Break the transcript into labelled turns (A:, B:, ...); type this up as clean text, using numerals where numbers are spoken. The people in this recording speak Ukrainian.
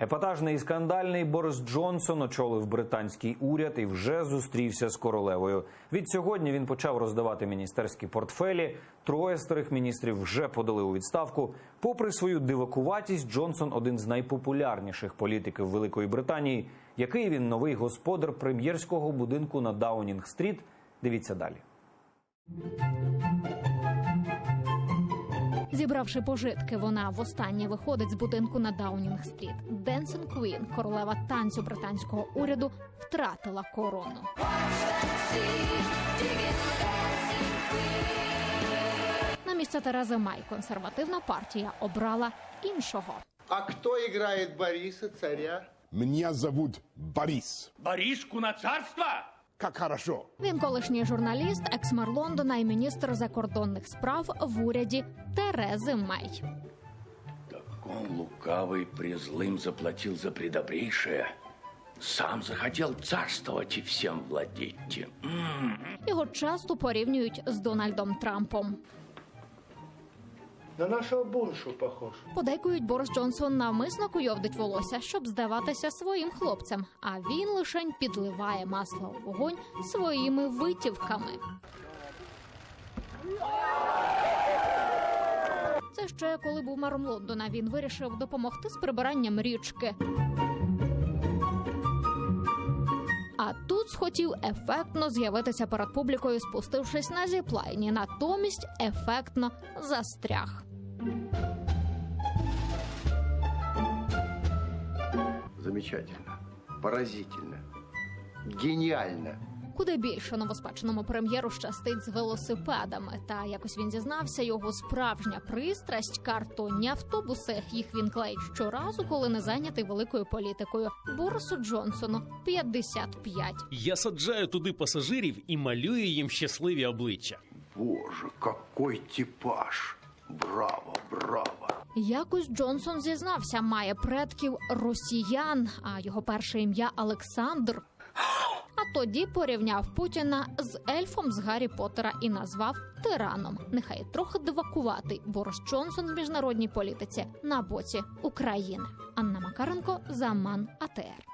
A: Епатажний і скандальний Борис Джонсон очолив британський уряд і вже зустрівся з королевою. Відсьогодні він почав роздавати міністерські портфелі. 3 старих міністрів вже подали у відставку. Попри свою дивакуватість, Джонсон – один з найпопулярніших політиків Великої Британії. Який він новий господар прем'єрського будинку на Даунінг-стріт? Дивіться далі.
B: Зібравши пожитки, вона востаннє виходить з будинку на Даунінг-стріт. Денсинг Квін, королева танцю британського уряду, втратила корону. На місце Терези Мей консервативна партія обрала іншого.
C: А кто играет Бориса, царя?
D: Меня зовут Борис.
E: Бориску на царство?
D: Как хорошо.
B: Він колишній журналіст, екс-мер Лондона і міністр закордонних справ в уряді Терези Мей.
E: Так он лукавый презлым заплатил за предобрейшее. Сам захотел царствовать и всем владеть.
B: Його часто порівнюють з Дональдом Трампом.
C: На нашего Буша похож.
B: Подейкують, Борис Джонсон навмисно куйовдить волосся, щоб здаватися своїм хлопцем, а він лишень підливає масло у вогонь своїми витівками. Це ще коли був мером Лондона, він вирішив допомогти з прибиранням річки. А тут схотів ефектно з'явитися перед публікою, спустившись на зіплайні. Натомість ефектно застряг.
C: Замечательно, поразительно, гениально.
B: Куди більше новоспеченому прем'єру щастить з велосипедами. Та якось він зізнався, його справжня пристрасть – картонні автобуси. Їх він клеїть щоразу, коли не зайнятий великою політикою. Борису Джонсону 55.
F: Я саджаю туди пасажирів і малюю їм щасливі обличчя.
C: Боже, какой типаж! Браво, браво!
B: Якось Джонсон зізнався, має предків росіян, а його перше ім'я Олександр. А тоді порівняв Путіна з ельфом з Гаррі Поттера і назвав тираном. Нехай трохи дивакуватий Борис Джонсон в міжнародній політиці на боці України. Анна Макаренко, Заман, АТР.